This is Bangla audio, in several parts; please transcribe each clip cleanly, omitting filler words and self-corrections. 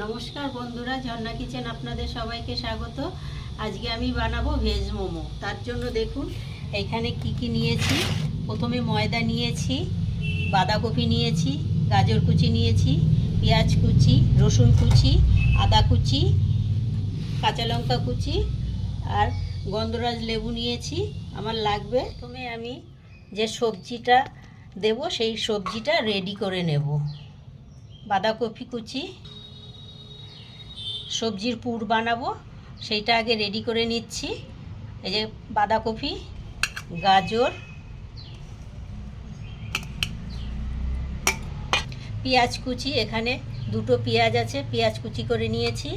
নমস্কার বন্ধুরা, ঝর্ণা কিচেন আপনাদের সবাইকে স্বাগত। আজকে আমি বানাবো ভেজ মোমো। তার জন্য দেখুন এইখানে কি নিয়েছি। প্রথমে ময়দা নিয়েছি, বাঁধাকপি নিয়েছি, গাজর কুচি নিয়েছি, পেঁয়াজ কুচি, রসুন কুচি, আদা কুচি, কাঁচা লঙ্কা কুচি আর গন্ধরাজ লেবু নিয়েছি। আমার লাগবে, প্রথমে আমি যে সবজিটা দেব সেই সবজিটা রেডি করে নেব। বাঁধাকপি কুচি, সবজির পুর বানাবো সেইটা আগে রেডি করে নিচ্ছি। এই যে বাঁধাকপি, গাজর, পেঁয়াজ কুচি, এখানে দুটো পেঁয়াজ আছে, পেঁয়াজ কুচি করে নিয়েছি।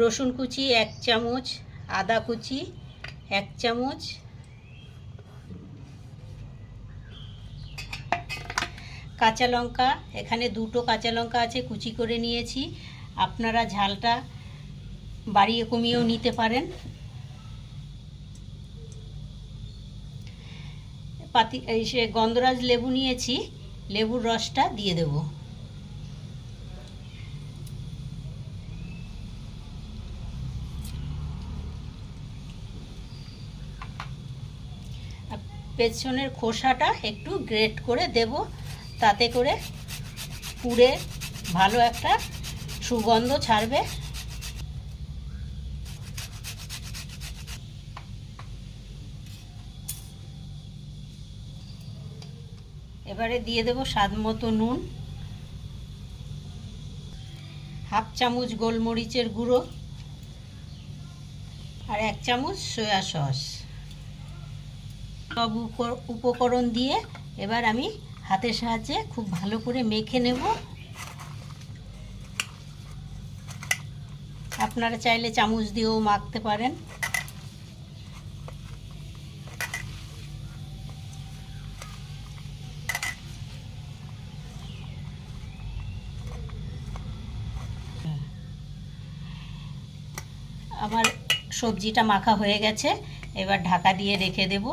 রসুন কুচি 1 চামচ, আদা কুচি 1 চামচ, কাঁচা লঙ্কা, এখানে দুটো কাঁচা লঙ্কা আছে, কুচি করে নিয়েছি। আপনারা ঝালটা বাড়িয়ে কমিয়েও নিতে পারেন। গন্ধরাজ লেবু নিয়েছি, লেবুর রসটা দিয়ে দেব। পেছনের খোসাটা একটু গ্রেট করে দেব, তাতে করে পুরে ভালো একটা সুগন্ধ ছাড়বে। এবারে দিয়ে দেব স্বাদ মতো নুন, হাফ চামচ গোলমরিচের গুঁড়ো আর 1 চামচ সয়া সস। সব উপকরণ দিয়ে এবার আমি হাতের সাহায্যে খুব ভালো করে মেখে নেব। আপনারা চাইলে চামচ দিয়েও মাখতে পারেন। আমার সবজিটা মাখা হয়ে গেছে, এবার ঢাকা দিয়ে রেখে দেব।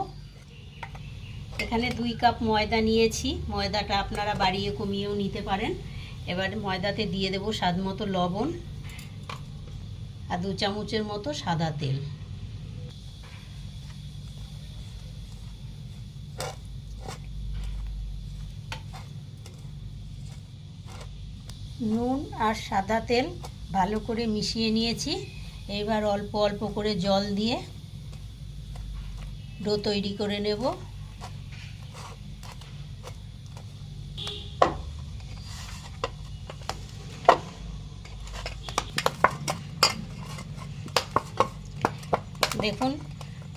এখানে 2 কাপ ময়দা নিয়েছি, ময়দাটা আপনারা বাড়িয়ে কমিয়েও নিতে পারেন। এবার ময়দাতে দিয়ে দেব স্বাদ মতো লবণ আর 2 চামচের মতো সাদা তেল। নুন আর সাদা তেল ভালো করে মিশিয়ে নিয়েছি। এবার অল্প অল্প করে জল দিয়ে ডো তৈরি করে নেব। দেখুন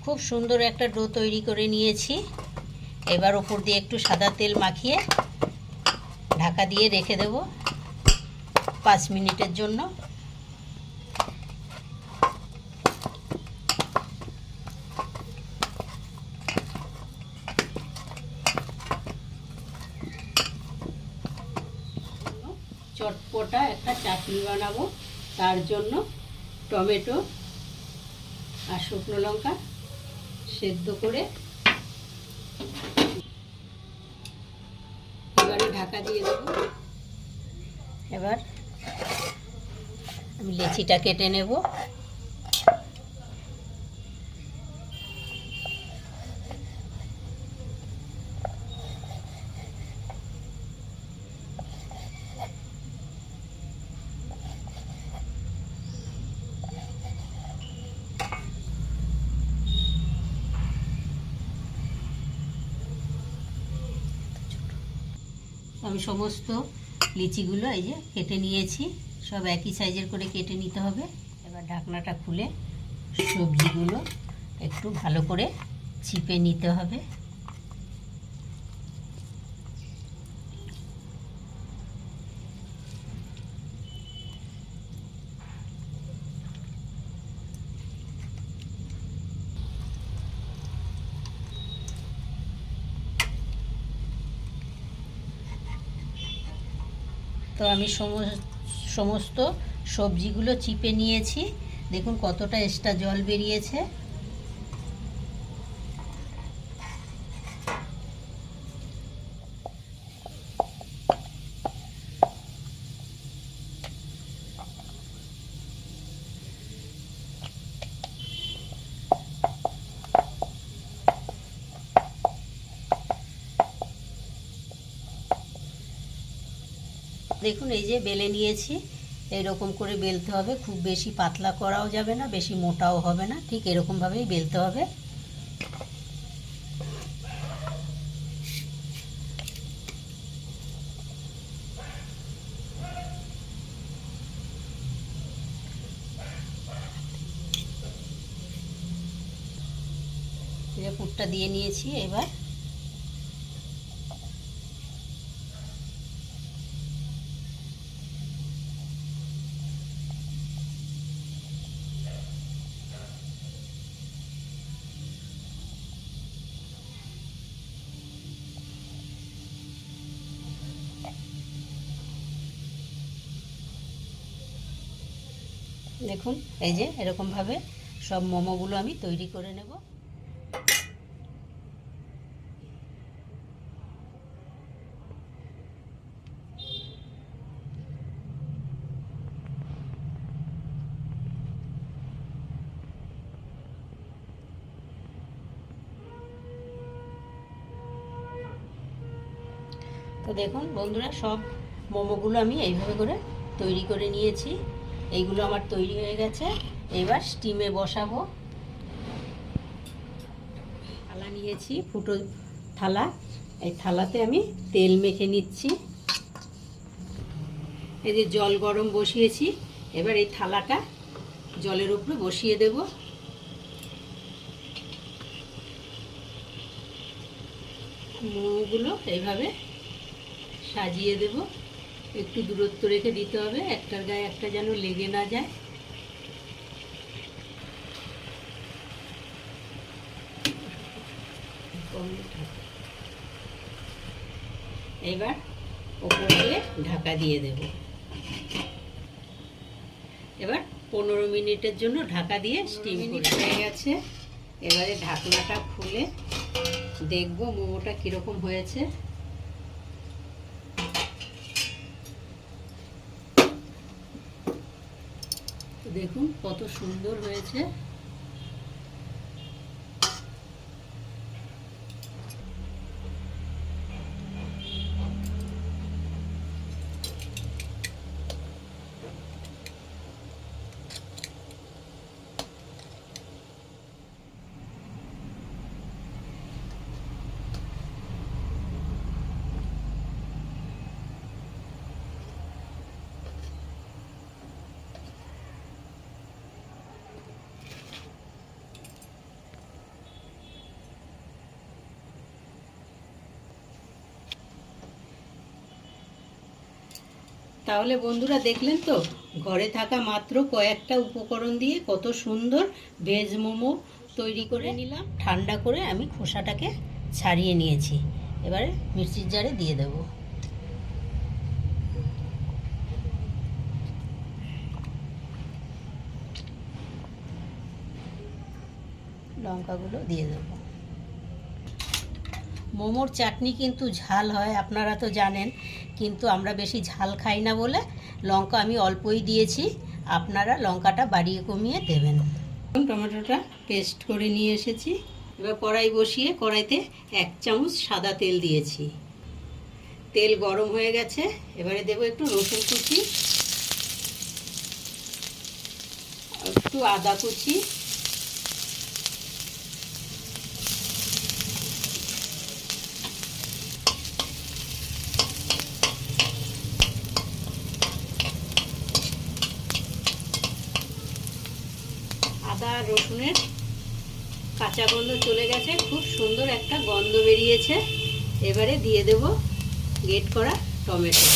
খুব সুন্দর একটা ডো তৈরি করে নিয়েছি। এবার ওপর দিয়ে একটু সাদা তেল মাখিয়ে ঢাকা দিয়ে রেখে দেব 5 মিনিটের জন্য। চটপটা একটা চাটনি বানাবো, তার জন্য টমেটো আর শুকনো লঙ্কা সেদ্ধ করে এবারে ঢাকা দিয়ে দেব। এবার আমি লেচিটা কেটে নেব। আমি সমস্ত লিচিগুলো এই যে কেটে নিয়েছি, সব একই সাইজের করে কেটে নিতে হবে। এবার ঢাকনাটা খুলে সবজিগুলো একটু ভালো করে চিপে নিতে হবে। তো আমি সমস্ত সবজিগুলো চিপে নিয়েছি। দেখুন কতটা এক্সট্রা জল বেরিয়েছে। দেখুন এই যে বেলে নিয়েছি, এরকম করে বেলতে হবে, খুব বেশি পাতলা করাও যাবে না, বেশি মোটাও হবে না, ঠিক এরকমভাবেই বেলতে হবে। এই পুরটা দিয়ে নিয়েছি, এবার দেখুন এই যে এরকমভাবে সব মোমোগুলো আমি তৈরি করে নেব। তো দেখুন বন্ধুরা, সব মোমোগুলো আমি এইভাবে করে তৈরি করে নিয়েছি। এইগুলো আমার তৈরি হয়ে গেছে। এবার স্টিমে বসাবো। থালা নিয়েছি, ফুটো থালা। এই থালাতে আমি তেল মেখে নিচ্ছি। এই যে জল গরম বসিয়েছি, এবার এই থালাটা জলের উপরে বসিয়ে দেব। মোমোগুলো এইভাবে সাজিয়ে দেব। একটু দূরত্ব রেখে দিতে হবে, একটার গায়ে একটা যেন লেগে না যায়। এবার ওপর দিয়ে ঢাকা দিয়ে দেব। এবার 15 মিনিটের জন্য ঢাকা দিয়ে স্টিম হয়ে গেছে। এবারে ঢাকনাটা খুলে দেখব মোমোটা কীরকম হয়েছে। দেখুন কত সুন্দর হয়েছে। তাহলে বন্ধুরা দেখলেন তো, ঘরে থাকা মাত্র কয়েকটা উপকরণ দিয়ে কত সুন্দর ভেজ মোমো তৈরি করে নিলাম। ঠান্ডা করে আমি খোসাটাকে ছাড়িয়ে নিয়েছি। এবারে মিক্সির জারে দিয়ে দেব। লঙ্কাগুলো দিয়ে দেব। মোমোর চাটনি কিন্তু ঝাল হয়, আপনারা তো জানেন, কিন্তু আমরা বেশি ঝাল খাই না বলে লঙ্কা আমি অল্পই দিয়েছি। আপনারা লঙ্কাটা বাড়িয়ে কমিয়ে দেবেন। টমেটোটা পেস্ট করে নিয়ে এসেছি। এবার কড়াই বসিয়ে কড়াইতে 1 চামচ সাদা তেল দিয়েছি। তেল গরম হয়ে গেছে। এবারে দেব একটু রসুন কুচি, একটু আদা কুচি, আদা রসুনের কাঁচা গন্ধ চলে গেছে, খুব সুন্দর একটা গন্ধ বেরিয়েছে। এবারে দিয়ে দেব গ্রেট করা টমেটো।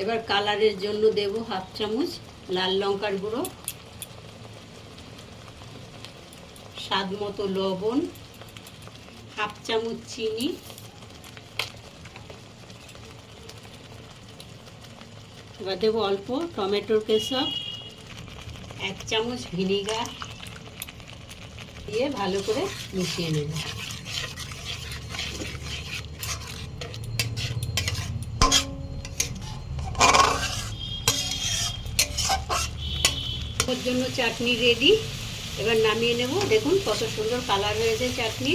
এবার কালারের জন্য দেব 1/2 চামচ লাল লঙ্কার গুঁড়ো, স্বাদ মতো লবণ, 1/2 চামচ চিনি, এবার দেবো অল্প টমেটোর কেচাপ, 1 চামচ ভিনিগার দিয়ে ভালো করে মিশিয়ে নেব। ওর জন্য চাটনি রেডি। এবার নামিয়ে নেব। দেখুন কত সুন্দর কালার হয়েছে চাটনি।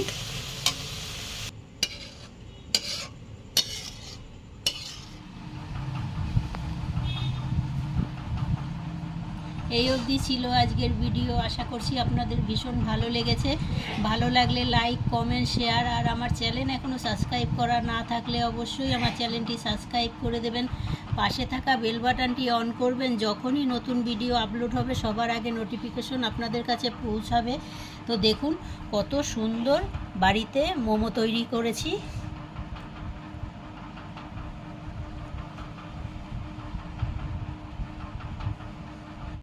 এই অবধি ছিল আজকের ভিডিও। আশা করছি আপনাদের ভীষণ ভালো লেগেছে। ভালো লাগলে লাইক, কমেন্ট, শেয়ার, আর আমার চ্যানেল এখনও সাবস্ক্রাইব করা না থাকলে অবশ্যই আমার চ্যানেলটি সাবস্ক্রাইব করে দেবেন। পাশে থাকা বেল বাটনটি অন করবেন, যখনই নতুন ভিডিও আপলোড হবে সবার আগে নোটিফিকেশন আপনাদের কাছে পৌঁছাবে। তো দেখুন কত সুন্দর বাড়িতে মোমো তৈরি করেছি।